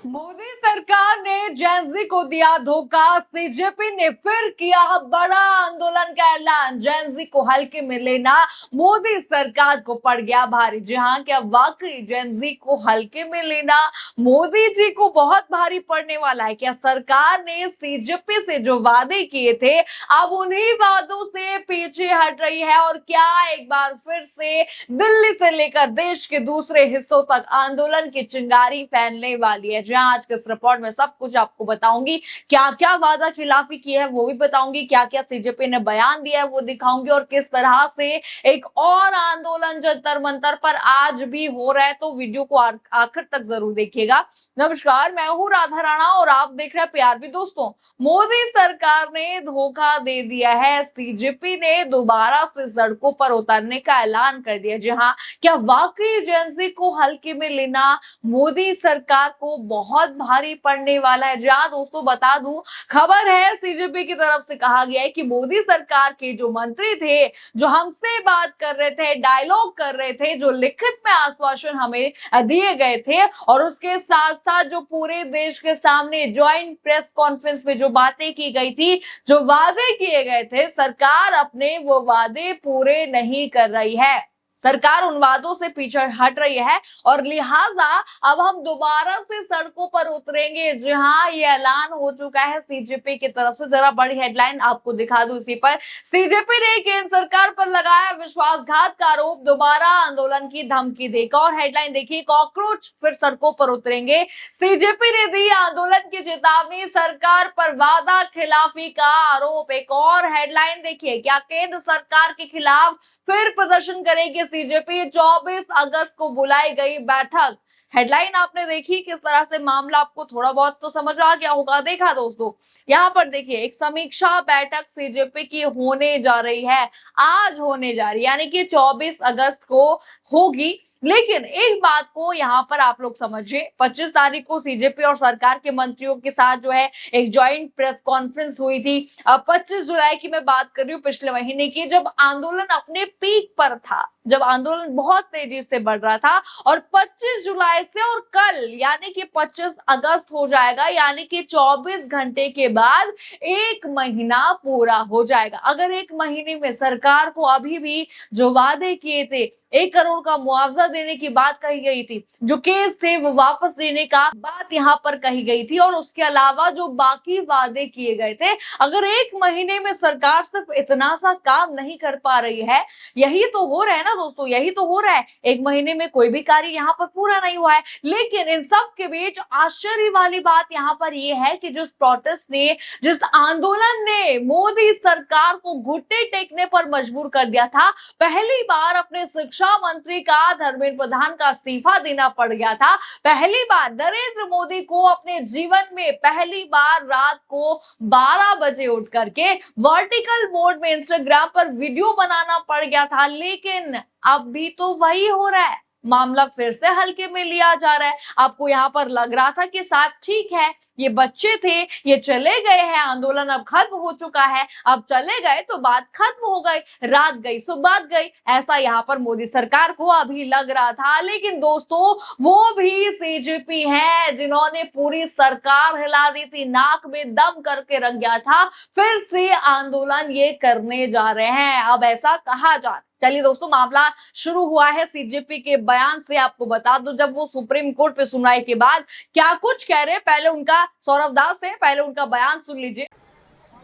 मोदी सरकार ने जेनजी को दिया धोखा। सीजेपी ने फिर किया बड़ा आंदोलन का ऐलान। जेनजी को हल्के में लेना मोदी सरकार को पड़ गया भारी। जी हाँ, क्या वाकई जेनजी को हल्के में लेना मोदी जी को बहुत भारी पड़ने वाला है? क्या सरकार ने सीजेपी से जो वादे किए थे अब उन्हीं वादों से पीछे हट रही है? और क्या एक बार फिर से दिल्ली से लेकर देश के दूसरे हिस्सों तक आंदोलन की चिंगारी फैलने वाली है? जहां आज के इस रिपोर्ट में सब कुछ आपको बताऊंगी। क्या क्या वादा खिलाफी की है वो भी बताऊंगी, क्या क्या सीजेपी ने बयान दिया है वो दिखाऊंगी, और किस तरह से एक और आंदोलन जंतर मंतर पर आज भी हो रहा है। तो वीडियो को आखिर तक जरूर देखिएगा। नमस्कार, मैं हूं राधा राणा और आप देख रहे हैं प्यार भी। दोस्तों, मोदी सरकार ने धोखा दे दिया है। सीजेपी ने दोबारा से सड़कों पर उतरने का ऐलान कर दिया। जी हाँ, क्या वाकई जेनजी को हल्के में लेना मोदी सरकार को बहुत भारी पड़ने वाला है? जहां दोस्तों बता दूं, खबर है सीजेपी की तरफ से कहा गया है कि मोदी सरकार के जो मंत्री थे, जो हमसे बात कर रहे थे, डायलॉग कर रहे थे, जो लिखित में आश्वासन हमें दिए गए थे, और उसके साथ साथ जो पूरे देश के सामने ज्वाइंट प्रेस कॉन्फ्रेंस में जो बातें की गई थी, जो वादे किए गए थे, सरकार अपने वो वादे पूरे नहीं कर रही है। सरकार उन वादों से पीछे हट रही है और लिहाजा अब हम दोबारा से सड़कों पर उतरेंगे। जी हाँ, ये ऐलान हो चुका है सीजेपी की तरफ से। जरा बड़ी हेडलाइन आपको दिखा दूं इसी पर। सीजेपी ने केंद्र सरकार पर लगाया विश्वासघात का आरोप, दोबारा आंदोलन की धमकी दी। और हेडलाइन देखिए, कॉकरोच फिर सड़कों पर उतरेंगे। सीजेपी ने दी आंदोलन की चेतावनी, सरकार पर वादा खिलाफी का आरोप। एक और हेडलाइन देखिए, क्या केंद्र सरकार के खिलाफ फिर प्रदर्शन करेगी सीजेपी? 24 अगस्त को बुलाई गई बैठक। हेडलाइन आपने देखी, किस तरह से मामला आपको थोड़ा बहुत तो समझ आ गया होगा। देखा दोस्तों, यहाँ पर देखिए, एक समीक्षा बैठक सीजेपी की होने जा रही है, आज होने जा रही है, यानी कि 24 अगस्त को होगी। लेकिन एक बात को यहाँ पर आप लोग समझिए, 25 तारीख को सीजेपी और सरकार के मंत्रियों के साथ जो है एक ज्वाइंट प्रेस कॉन्फ्रेंस हुई थी। 25 जुलाई की मैं बात कर रही हूँ, पिछले महीने की, जब आंदोलन अपने पीक पर था, जब आंदोलन बहुत तेजी से बढ़ रहा था। और 25 जुलाई से और कल यानी कि 25 अगस्त हो जाएगा, यानी कि 24 घंटे के बाद एक महीना पूरा हो जाएगा। अगर एक महीने में सरकार को अभी भी जो वादे किए थे, 1 करोड़ का मुआवजा देने की बात कही गई थी, जो केस थे वो वापस लेने का बात यहाँ पर कही गई थी, और उसके अलावा जो बाकी वादे किए गए थे, अगर एक महीने में सरकार सिर्फ इतना सा काम नहीं कर पा रही है, यही तो हो रहा है ना दोस्तों, यही तो हो रहा है। एक महीने में कोई भी कार्य यहाँ पर पूरा नहीं हुआ है। लेकिन इन सब के बीच आश्चर्य वाली बात यहाँ पर यह है कि जिस प्रोटेस्ट ने, जिस आंदोलन ने मोदी सरकार को घुटने टेकने पर मजबूर कर दिया था, पहली बार अपने शिक्षा मंत्री का, धर्मेंद्र प्रधान का इस्तीफा देना पड़ गया था। पहली बार नरेंद्र मोदी को अपने जीवन में पहली बार रात को 12 बजे उठ करके वर्टिकल मोड में इंस्टाग्राम पर वीडियो बनाना पड़ गया था। लेकिन अब भी तो वही हो रहा है, मामला फिर से हल्के में लिया जा रहा है। आपको यहाँ पर लग रहा था कि साहब ठीक है, ये बच्चे थे, ये चले गए हैं, आंदोलन अब खत्म हो चुका है, अब चले गए तो बात खत्म हो गई, रात गई सो बात गई, ऐसा यहाँ पर मोदी सरकार को अभी लग रहा था। लेकिन दोस्तों, वो भी सीजेपी है जिन्होंने पूरी सरकार हिला दी थी, नाक में दम करके रख गया था, फिर से आंदोलन ये करने जा रहे हैं, अब ऐसा कहा जा रहा है। चलिए दोस्तों, मामला शुरू हुआ है सीजेपी के बयान से। आपको बता दो, जब वो सुप्रीम कोर्ट पे सुनवाई के बाद क्या कुछ कह रहे हैं, पहले उनका, सौरभ दास है, पहले उनका बयान सुन लीजिए।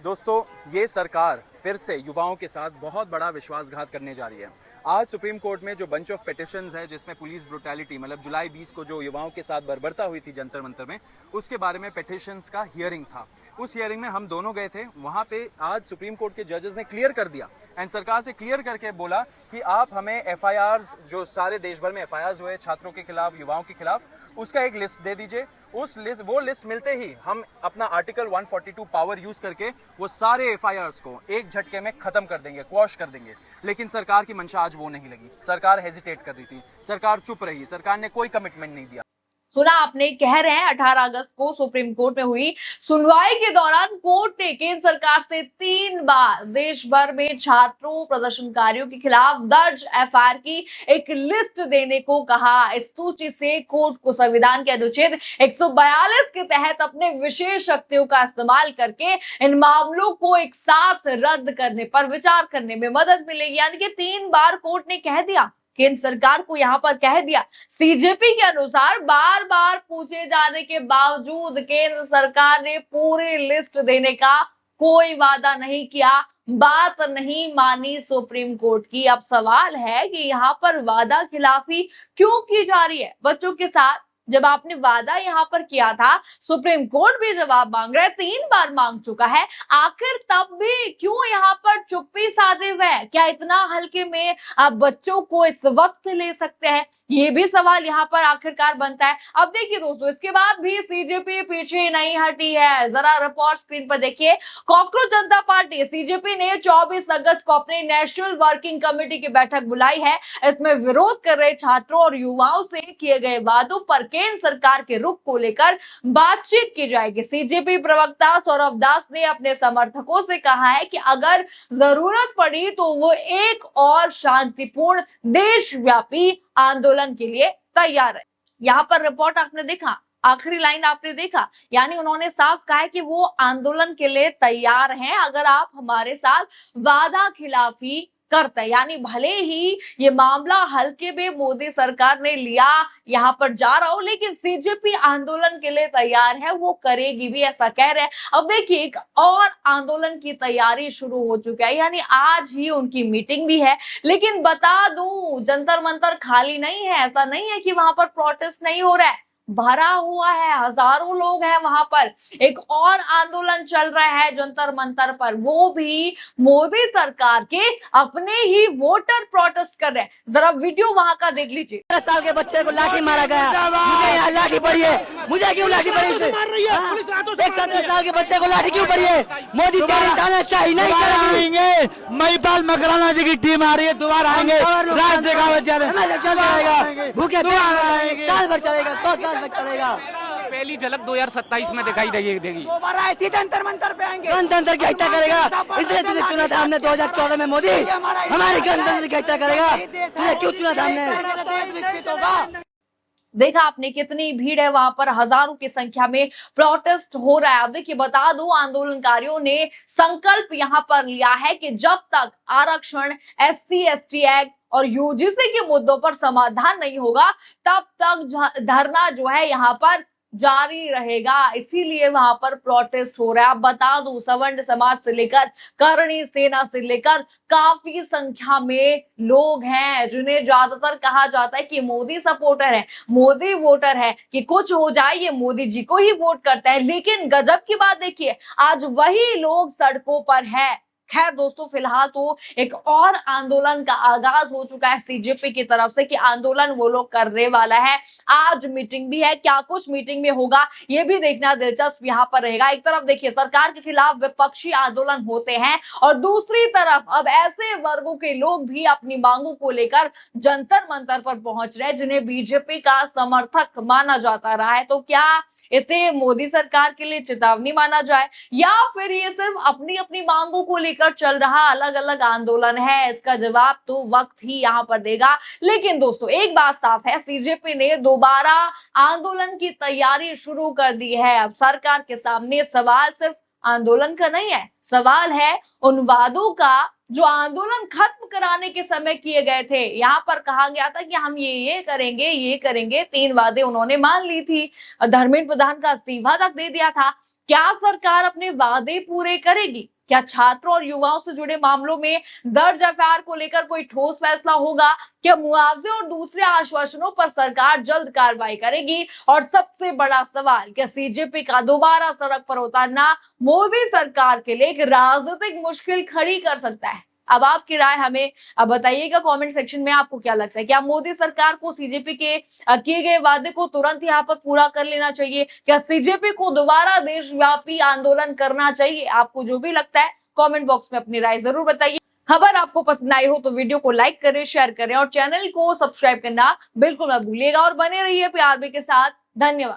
दोस्तों, ये सरकार फिर से युवाओं के साथ बहुत बड़ा विश्वासघात करने जा रही है। आज सुप्रीम कोर्ट में जो बंच ऑफ पिटिशंस है, जिसमें पुलिस ब्रुटैलिटी, मतलब जुलाई 20 को जो युवाओं के साथ बर्बरता हुई थी जंतर मंतर में, उसके बारे में पिटिशंस का हियरिंग था। उस हियरिंग में हम दोनों गए थे। वहां पे आज सुप्रीम कोर्ट के जजेस ने क्लियर कर दिया, एंड सरकार से क्लियर करके बोला कि आप हमें एफआईआर्स, जो सारे देश भर में एफआईआर्स हुए छात्रों के खिलाफ, युवाओं के खिलाफ, उसका एक लिस्ट दे दीजिए। वो लिस्ट मिलते ही हम अपना आर्टिकल 142 पावर यूज करके वो सारे एफआईआर्स को एक झटके में खत्म कर देंगे, क्वॉश कर देंगे। लेकिन सरकार की मंशा आज वो नहीं लगी। सरकार हेजिटेट कर रही थी, सरकार चुप रही, सरकार ने कोई कमिटमेंट नहीं दिया। सुना आपने, कह रहे हैं 18 अगस्त को सुप्रीम कोर्ट में हुई सुनवाई के दौरान कोर्ट ने केंद्र सरकार से 3 बार देश भर में छात्रों प्रदर्शनकारियों के खिलाफ दर्ज एफआईआर की एक लिस्ट देने को कहा। इस सूची से कोर्ट को संविधान के अनुच्छेद 142 के तहत अपने विशेष शक्तियों का इस्तेमाल करके इन मामलों को एक साथ रद्द करने पर विचार करने में मदद मिलेगी। यानी कि 3 बार कोर्ट ने कह दिया, केंद्र सरकार को यहां पर कह दिया। सीजेपी के अनुसार बार बार पूछे जाने के बावजूद केंद्र सरकार ने पूरी लिस्ट देने का कोई वादा नहीं किया, बात नहीं मानी सुप्रीम कोर्ट की। अब सवाल है कि यहाँ पर वादा खिलाफी क्यों की जा रही है बच्चों के साथ? जब आपने वादा यहाँ पर किया था, सुप्रीम कोर्ट भी जवाब मांग रहा है, 3 बार मांग चुका है, आखिर तब भी क्यों यहाँ पर चुप्पी साधे हुए हैं? क्या इतना हल्के में आप बच्चों को इस वक्त ले सकते हैं? ये भी सवाल यहाँ पर आखिरकार बनता है। अब देखिए दोस्तों, इसके बाद भी सीजेपी पीछे नहीं हटी है। जरा रिपोर्ट स्क्रीन पर देखिए। कॉकरोच जनता पार्टी सीजेपी ने 24 अगस्त को अपनी नेशनल वर्किंग कमेटी की बैठक बुलाई है। इसमें विरोध कर रहे छात्रों और युवाओं से किए गए वादों पर केंद्र सरकार के रुख को लेकर बातचीत की जाएगी। सीजेपी प्रवक्ता सौरभ दास ने अपने समर्थकों से कहा है कि अगर जरूरत पड़ी तो वो एक और शांतिपूर्ण देशव्यापी आंदोलन के लिए तैयार है। यहाँ पर रिपोर्ट आपने देखा, आखिरी लाइन आपने देखा, यानी उन्होंने साफ कहा है कि वो आंदोलन के लिए तैयार हैं अगर आप हमारे साथ वादा खिलाफी करते हैं। यानी भले ही ये मामला हल्के में मोदी सरकार ने लिया, यहाँ पर जा रहा हो, लेकिन सीजेपी आंदोलन के लिए तैयार है, वो करेगी भी, ऐसा कह रहे हैं। अब देखिए, एक और आंदोलन की तैयारी शुरू हो चुकी है, यानी आज ही उनकी मीटिंग भी है। लेकिन बता दूं, जंतर मंतर खाली नहीं है। ऐसा नहीं है कि वहां पर प्रोटेस्ट नहीं हो रहा है, भरा हुआ है, हजारों लोग हैं वहां पर। एक और आंदोलन चल रहा है जंतर मंतर पर, वो भी मोदी सरकार के अपने ही वोटर प्रोटेस्ट कर रहे हैं। जरा वीडियो वहां का देख लीजिए। 13 साल के बच्चे को लाठी मारा गया, मुझे यहाँ लाठी पड़ी है, मुझे क्यों लाठी पड़ी? एक 17 साल के बच्चे को लाठी क्यों पड़ी है? मोदी जाना चाहिए नहीं आएंगे। महिपाल मकराना जी की टीम आ रही है, दोबारा आएंगे। राज शेखावत चल जाएगा, भूखे साल भर चलेगा, 100 साल तक चलेगा। पहली झलक 2027 में दिखाई देगी। दोबारा इसी जंतर मंतर पे आएंगे। गणतंत्र की हत्या करेगा, इसलिए तुझे चुना था हमने 2014 में। मोदी हमारे गणतंत्र की हत्या करेगा, तुझे क्यों चुना था हमने? देखा आपने कितनी भीड़ है वहां पर, हजारों की संख्या में प्रोटेस्ट हो रहा है। अब देखिए, बता दूं, आंदोलनकारियों ने संकल्प यहां पर लिया है कि जब तक आरक्षण, SC/ST एक्ट और यूजीसी के मुद्दों पर समाधान नहीं होगा, तब तक धरना जो है यहाँ पर जारी रहेगा। इसीलिए वहां पर प्रोटेस्ट हो रहा है। अब बता दूं, सवर्ण समाज से लेकर करणी सेना से लेकर काफी संख्या में लोग हैं जिन्हें ज्यादातर कहा जाता है कि मोदी सपोर्टर है, मोदी वोटर है, कि कुछ हो जाए ये मोदी जी को ही वोट करता है। लेकिन गजब की बात देखिए, आज वही लोग सड़कों पर है। खैर दोस्तों, फिलहाल तो एक और आंदोलन का आगाज हो चुका है सीजेपी की तरफ से कि आंदोलन वो लोग करने वाला है। आज मीटिंग भी है, क्या कुछ मीटिंग में होगा ये भी देखना दिलचस्प यहाँ पर रहेगा। एक तरफ देखिए, सरकार के खिलाफ विपक्षी आंदोलन होते हैं, और दूसरी तरफ अब ऐसे वर्गों के लोग भी अपनी मांगों को लेकर जंतर मंतर पर पहुंच रहे हैं जिन्हें बीजेपी का समर्थक माना जाता रहा है। तो क्या इसे मोदी सरकार के लिए चेतावनी माना जाए, या फिर ये सिर्फ अपनी अपनी मांगों को लेकर चल रहा अलग अलग आंदोलन है? इसका जवाब तो वक्त ही यहाँ पर देगा। लेकिन दोस्तों, एक बात साफ है, सीजेपी ने दोबारा आंदोलन की तैयारी शुरू कर दी है। अब सरकार के सामने सवाल सिर्फ आंदोलन का नहीं है, सवाल है उन वादों का जो आंदोलन खत्म कराने के समय किए गए थे। यहाँ पर कहा गया था कि हम ये करेंगे, ये करेंगे। 3 वादे उन्होंने मान ली थी, धर्मेंद्र प्रधान का इस्तीफा तक दे दिया था। क्या सरकार अपने वादे पूरे करेगी? क्या छात्रों और युवाओं से जुड़े मामलों में दर्ज एफआईआर को लेकर कोई ठोस फैसला होगा? क्या मुआवजे और दूसरे आश्वासनों पर सरकार जल्द कार्रवाई करेगी? और सबसे बड़ा सवाल, क्या सीजेपी का दोबारा सड़क पर उतारना मोदी सरकार के लिए एक राजनीतिक मुश्किल खड़ी कर सकता है? अब आपकी राय हमें अब बताइएगा कमेंट सेक्शन में। आपको क्या लगता है, क्या मोदी सरकार को सीजेपी के किए गए वादे को तुरंत यहाँ पर पूरा कर लेना चाहिए? क्या सीजेपी को दोबारा देशव्यापी आंदोलन करना चाहिए? आपको जो भी लगता है कमेंट बॉक्स में अपनी राय जरूर बताइए। खबर आपको पसंद आई हो तो वीडियो को लाइक करें, शेयर करें और चैनल को सब्सक्राइब करना बिल्कुल मत भूलिएगा। और बने रहिए PRB के साथ। धन्यवाद।